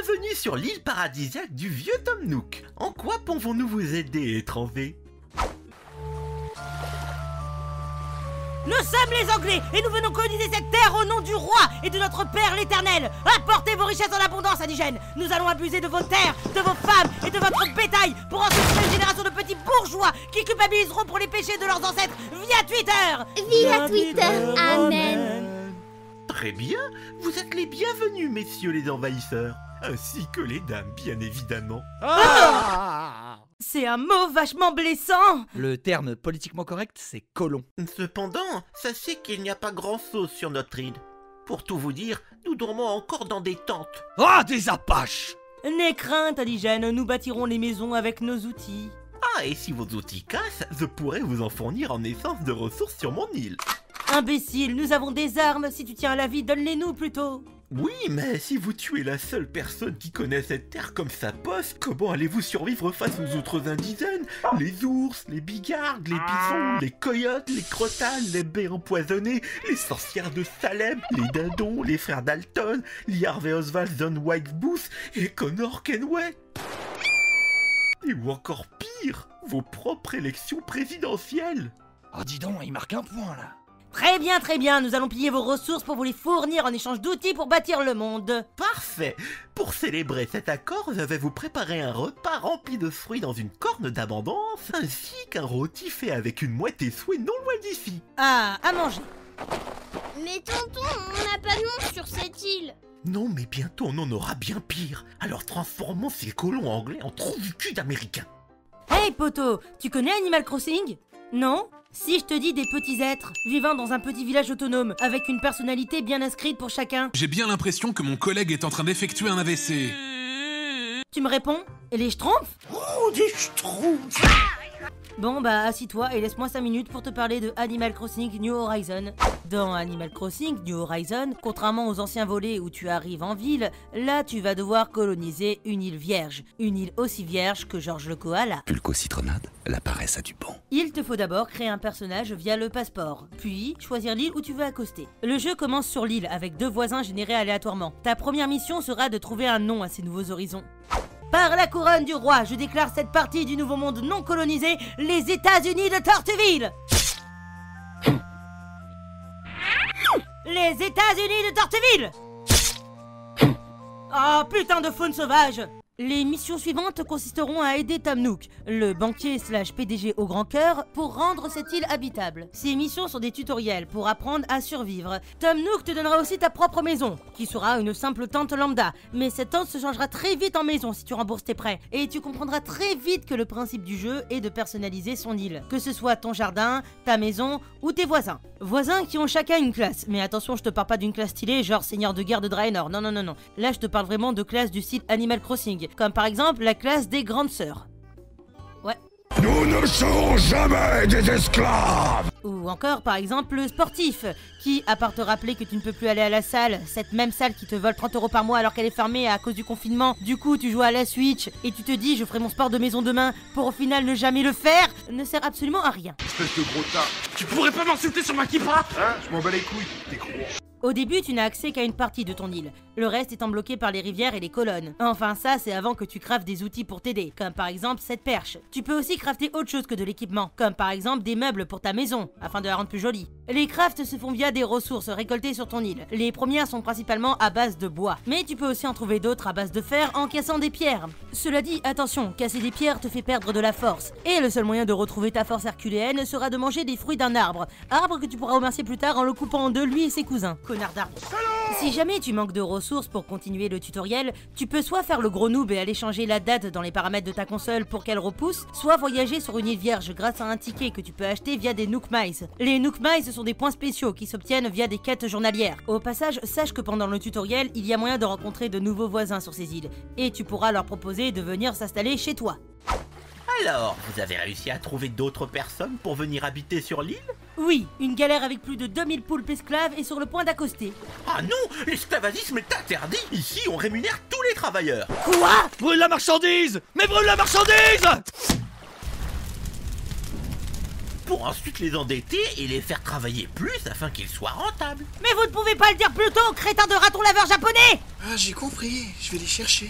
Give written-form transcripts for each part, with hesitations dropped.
Bienvenue sur l'île paradisiaque du vieux Tom Nook. En quoi pouvons-nous vous aider, étranger? Nous sommes les Anglais et nous venons coloniser cette terre au nom du roi et de notre Père l'Éternel. Apportez vos richesses en abondance, indigènes. Nous allons abuser de vos terres, de vos femmes et de votre bétail pour ensuite une génération de petits bourgeois qui culpabiliseront pour les péchés de leurs ancêtres via Twitter. Via Twitter, amen. Très bien, vous êtes les bienvenus, messieurs les envahisseurs. Ainsi que les dames, bien évidemment. C'est un mot vachement blessant. Le terme politiquement correct, c'est colon. Cependant, sachez qu'il n'y a pas grand-chose sur notre île. Pour tout vous dire, nous dormons encore dans des tentes. Ah, des apaches! N'aie crainte, indigène, nous bâtirons les maisons avec nos outils. Ah, et si vos outils cassent, je pourrais vous en fournir en essence de ressources sur mon île. Imbécile, nous avons des armes. Si tu tiens à la vie, donne-les-nous plutôt. Oui, mais si vous tuez la seule personne qui connaît cette terre comme sa poste, comment allez-vous survivre face aux autres indigènes? Les ours, les bigardes, les bisons, les coyotes, les crotanes, les baies empoisonnées, les sorcières de Salem, les dindons, les frères Dalton, Lee Harvey Oswald, John Wilkes et Connor Kenway. Et ou encore pire, vos propres élections présidentielles. Ah, dis donc, il marque un point, là. Très bien, nous allons piller vos ressources pour vous les fournir en échange d'outils pour bâtir le monde. Parfait. Pour célébrer cet accord, je vais vous préparer un repas rempli de fruits dans une corne d'abondance, ainsi qu'un rôti fait avec une mouette et souhait non loin d'ici. Ah, à manger. Mais tonton, on n'a pas de nom sur cette île. Non, mais bientôt on en aura bien pire. Alors transformons ces colons anglais en trous du cul d'américains. Hey poto, tu connais Animal Crossing? Non? Si je te dis des petits êtres vivant dans un petit village autonome avec une personnalité bien inscrite pour chacun. J'ai bien l'impression que mon collègue est en train d'effectuer un AVC. Tu me réponds? Et les schtroumpfs? Oh, des schtroumpfs! Bon bah assis-toi et laisse-moi 5 minutes pour te parler de Animal Crossing New Horizon. Dans Animal Crossing New Horizon, contrairement aux anciens volets où tu arrives en ville, là tu vas devoir coloniser une île vierge. Une île aussi vierge que Georges le Koala. Pulco-citronnade, la paresse a du bon. Il te faut d'abord créer un personnage via le passeport, puis choisir l'île où tu veux accoster. Le jeu commence sur l'île avec 2 voisins générés aléatoirement. Ta première mission sera de trouver un nom à ces nouveaux horizons. Par la couronne du roi, je déclare cette partie du nouveau monde non colonisé les États-Unis de Torteville. Les États-Unis de Torteville. Oh putain de faune sauvage. Les missions suivantes consisteront à aider Tom Nook, le banquier / PDG au grand cœur, pour rendre cette île habitable. Ces missions sont des tutoriels pour apprendre à survivre. Tom Nook te donnera aussi ta propre maison, qui sera une simple tente lambda, mais cette tente se changera très vite en maison si tu rembourses tes prêts. Et tu comprendras très vite que le principe du jeu est de personnaliser son île, que ce soit ton jardin, ta maison ou tes voisins. Voisins qui ont chacun une classe, mais attention, je te parle pas d'une classe stylée genre seigneur de guerre de Draenor, non. Là je te parle vraiment de classe du style Animal Crossing. Comme par exemple la classe des grandes sœurs. Ouais. Nous ne serons jamais des esclaves! Ou encore par exemple le sportif, qui, à part te rappeler que tu ne peux plus aller à la salle, cette même salle qui te vole 30 € par mois alors qu'elle est fermée à cause du confinement, du coup tu joues à la Switch et tu te dis je ferai mon sport de maison demain pour au final ne jamais le faire, ne sert absolument à rien. Espèce de gros tas. Tu pourrais pas m'insulter sur ma kippa? Hein? Je m'en bats les couilles, t'es gros. Au début, tu n'as accès qu'à une partie de ton île, le reste étant bloqué par les rivières et les colonnes. Enfin ça, c'est avant que tu craftes des outils pour t'aider, comme par exemple cette perche. Tu peux aussi crafter autre chose que de l'équipement, comme par exemple des meubles pour ta maison, afin de la rendre plus jolie. Les crafts se font via des ressources récoltées sur ton île. Les premières sont principalement à base de bois, mais tu peux aussi en trouver d'autres à base de fer en cassant des pierres. Cela dit, attention, casser des pierres te fait perdre de la force, et le seul moyen de retrouver ta force herculéenne sera de manger des fruits d'un arbre que tu pourras remercier plus tard en le coupant en deux lui et ses cousins. Connard d'arbre. Si jamais tu manques de ressources pour continuer le tutoriel, tu peux soit faire le gros noob et aller changer la date dans les paramètres de ta console pour qu'elle repousse, soit voyager sur une île vierge grâce à un ticket que tu peux acheter via des Nook Miles. Les Nook Miles sont des points spéciaux qui s'obtiennent via des quêtes journalières. Au passage, sache que pendant le tutoriel, il y a moyen de rencontrer de nouveaux voisins sur ces îles, et tu pourras leur proposer de venir s'installer chez toi. Alors, vous avez réussi à trouver d'autres personnes pour venir habiter sur l'île? Oui, une galère avec plus de 2000 poulpes esclaves est sur le point d'accoster. Ah non, l'esclavagisme est interdit. Ici, on rémunère tous les travailleurs. Quoi? Brûle la marchandise! Mais brûle la marchandise! Pour ensuite les endetter et les faire travailler plus afin qu'ils soient rentables. Mais vous ne pouvez pas le dire plus tôt, crétin de raton laveur japonais! Ah, j'ai compris, je vais les chercher.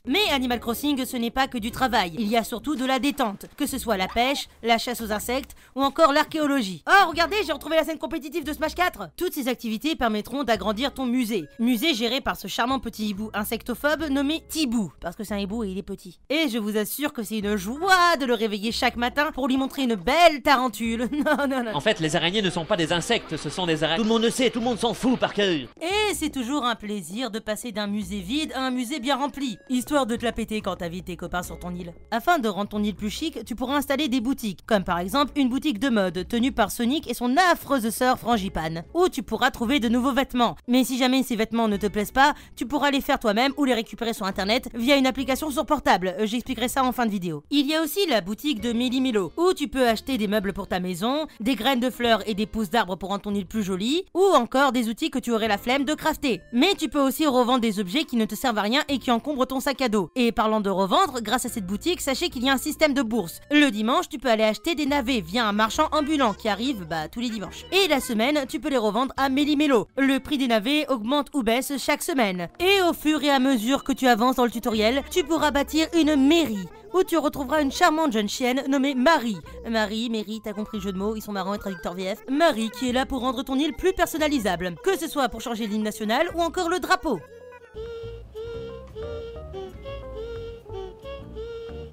Mais Animal Crossing, ce n'est pas que du travail, il y a surtout de la détente, que ce soit la pêche, la chasse aux insectes ou encore l'archéologie. Oh regardez, j'ai retrouvé la scène compétitive de Smash 4. Toutes ces activités permettront d'agrandir ton musée. Musée géré par ce charmant petit hibou insectophobe nommé Tibou, parce que c'est un hibou et il est petit. Et je vous assure que c'est une joie de le réveiller chaque matin pour lui montrer une belle tarentule. Non. En fait, les araignées ne sont pas des insectes, ce sont des araignées. Tout le monde le sait, tout le monde s'en fout par cœur. Et c'est toujours un plaisir de passer d'un musée vide à un musée bien rempli, histoire de te la péter quand t'invites tes copains sur ton île. Afin de rendre ton île plus chic, tu pourras installer des boutiques, comme par exemple une boutique de mode tenue par Sonic et son affreuse sœur Frangipane, où tu pourras trouver de nouveaux vêtements. Mais si jamais ces vêtements ne te plaisent pas, tu pourras les faire toi-même ou les récupérer sur internet via une application sur portable. J'expliquerai ça en fin de vidéo. Il y a aussi la boutique de Méli-Mélo, où tu peux acheter des meubles pour ta maison, des graines de fleurs et des pousses d'arbres pour rendre ton île plus jolie, ou encore des outils que tu aurais la flemme de crafter. Mais tu peux aussi revendre des objets qui ne te servent à rien et qui encombrent ton sac à dos. Et parlant de revendre, grâce à cette boutique, sachez qu'il y a un système de bourse. Le dimanche, tu peux aller acheter des navets via un marchand ambulant qui arrive tous les dimanches. Et la semaine, tu peux les revendre à Méli-Mélo. Le prix des navets augmente ou baisse chaque semaine. Et au fur et à mesure que tu avances dans le tutoriel, tu pourras bâtir une mairie, où tu retrouveras une charmante jeune chienne nommée Marie. Mary, t'as compris le jeu de mots, ils sont marrants et traducteurs VF. Marie qui est là pour rendre ton île plus personnalisable, que ce soit pour changer l'hymne national ou encore le drapeau.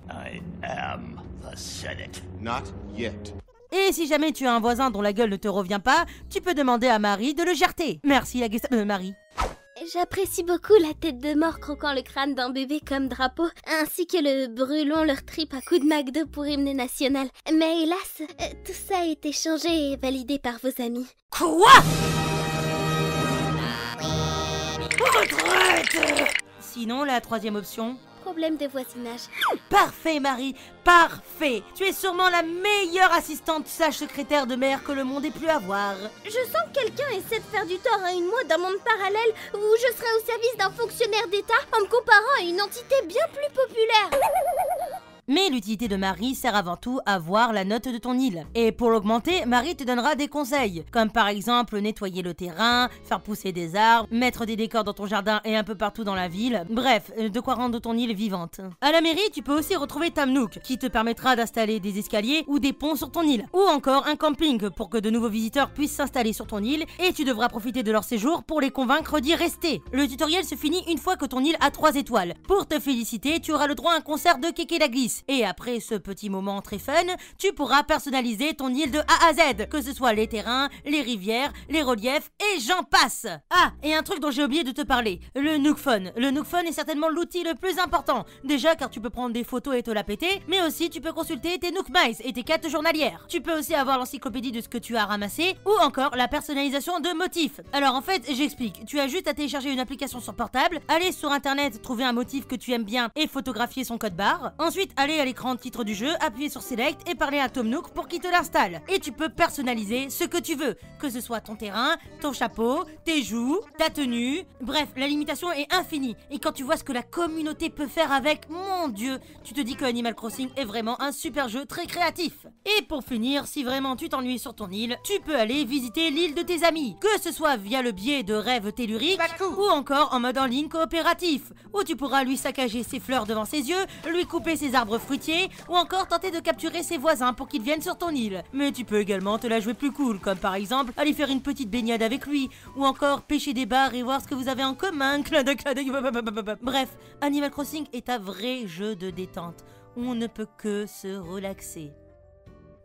I am the Senate. Not yet. Et si jamais tu as un voisin dont la gueule ne te revient pas, tu peux demander à Marie de le jarter. Merci la Marie. J'apprécie beaucoup la tête de mort croquant le crâne d'un bébé comme drapeau, ainsi que le brûlons leur tripe à coups de McDo pour hymne national. Mais hélas, tout ça a été changé et validé par vos amis. Quoi? Retraite! Sinon, la troisième option... Problème de voisinage. Parfait Marie, parfait. Tu es sûrement la meilleure assistante sage secrétaire de maire que le monde ait pu avoir. Je sens que quelqu'un essaie de faire du tort à une moi d'un monde parallèle où je serai au service d'un fonctionnaire d'État en me comparant à une entité bien plus populaire. Mais l'utilité de Marie sert avant tout à voir la note de ton île. Et pour l'augmenter, Marie te donnera des conseils, comme par exemple nettoyer le terrain, faire pousser des arbres, mettre des décors dans ton jardin et un peu partout dans la ville. Bref, de quoi rendre ton île vivante. À la mairie, tu peux aussi retrouver Tamnook, qui te permettra d'installer des escaliers ou des ponts sur ton île. Ou encore un camping pour que de nouveaux visiteurs puissent s'installer sur ton île et tu devras profiter de leur séjour pour les convaincre d'y rester. Le tutoriel se finit une fois que ton île a 3 étoiles. Pour te féliciter, tu auras le droit à un concert de Kéké la Glisse. Et après ce petit moment très fun, tu pourras personnaliser ton île de A à Z, que ce soit les terrains, les rivières, les reliefs et j'en passe. Ah, et un truc dont j'ai oublié de te parler, le Nook Phone. Le Nook Phone est certainement l'outil le plus important. Déjà car tu peux prendre des photos et te la péter, mais aussi tu peux consulter tes Nook Mice et tes quêtes journalières. Tu peux aussi avoir l'encyclopédie de ce que tu as ramassé ou encore la personnalisation de motifs. Alors en fait, j'explique. Tu as juste à télécharger une application sur portable, aller sur internet, trouver un motif que tu aimes bien et photographier son code barre. Ensuite, aller à l'écran de titre du jeu, appuyer sur Select et parler à Tom Nook pour qu'il te l'installe. Et tu peux personnaliser ce que tu veux, que ce soit ton terrain, ton chapeau, tes joues, ta tenue. Bref, la limitation est infinie. Et quand tu vois ce que la communauté peut faire avec, mon dieu, tu te dis que Animal Crossing est vraiment un super jeu très créatif. Et pour finir, si vraiment tu t'ennuies sur ton île, tu peux aller visiter l'île de tes amis, que ce soit via le biais de rêves telluriques ou encore en mode en ligne coopératif, où tu pourras lui saccager ses fleurs devant ses yeux, lui couper ses arbres fruitiers ou encore tenter de capturer ses voisins pour qu'ils viennent sur ton île. Mais tu peux également te la jouer plus cool, comme par exemple aller faire une petite baignade avec lui, ou encore pêcher des bars et voir ce que vous avez en commun. Bref, Animal Crossing est un vrai jeu de détente, où on ne peut que se relaxer.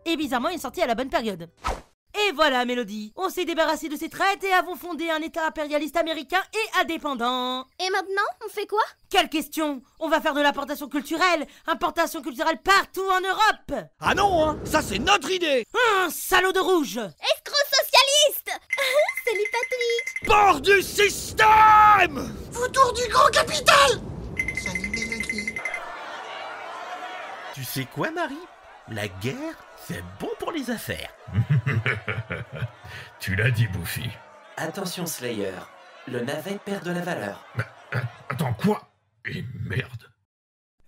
Et bizarrement, il est sorti à la bonne période. Et voilà Mélodie, on s'est débarrassé de ces traites et avons fondé un état impérialiste américain et indépendant. Et maintenant, on fait quoi? Quelle question? On va faire de l'importation culturelle partout en Europe. Ah non, hein, ça c'est notre idée. Salaud de rouge. Escroc socialiste. Salut Patrick. Bord du système. Vautour du grand capital. Salut Mélodie. Tu sais quoi, Marie? La guerre, c'est bon pour les affaires. Tu l'as dit, Buffy. Attention Slayer, le navet perd de la valeur. Attends, quoi? Et merde.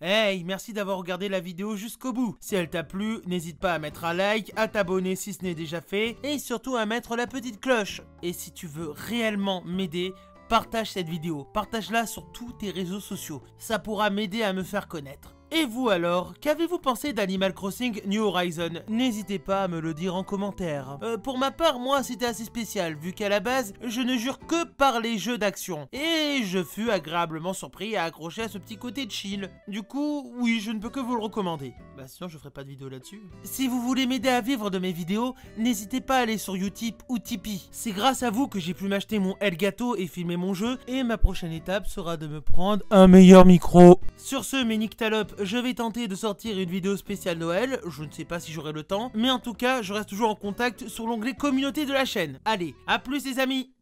Hey, merci d'avoir regardé la vidéo jusqu'au bout. Si elle t'a plu, n'hésite pas à mettre un like, à t'abonner si ce n'est déjà fait, et surtout à mettre la petite cloche. Et si tu veux réellement m'aider, partage cette vidéo. Partage-la sur tous tes réseaux sociaux. Ça pourra m'aider à me faire connaître. Et vous alors, qu'avez-vous pensé d'Animal Crossing New Horizon? N'hésitez pas à me le dire en commentaire. Pour ma part, moi c'était assez spécial, vu qu'à la base, je ne jure que par les jeux d'action. Et je fus agréablement surpris à accrocher à ce petit côté chill. Du coup, oui, je ne peux que vous le recommander. Bah sinon je ferai pas de vidéo là-dessus. Si vous voulez m'aider à vivre de mes vidéos, n'hésitez pas à aller sur Utip ou Tipeee. C'est grâce à vous que j'ai pu m'acheter mon Elgato et filmer mon jeu, et ma prochaine étape sera de me prendre un meilleur micro. Sur ce, mes nyctalopes, je vais tenter de sortir une vidéo spéciale Noël, je ne sais pas si j'aurai le temps, mais en tout cas, je reste toujours en contact sur l'onglet communauté de la chaîne. Allez, à plus les amis!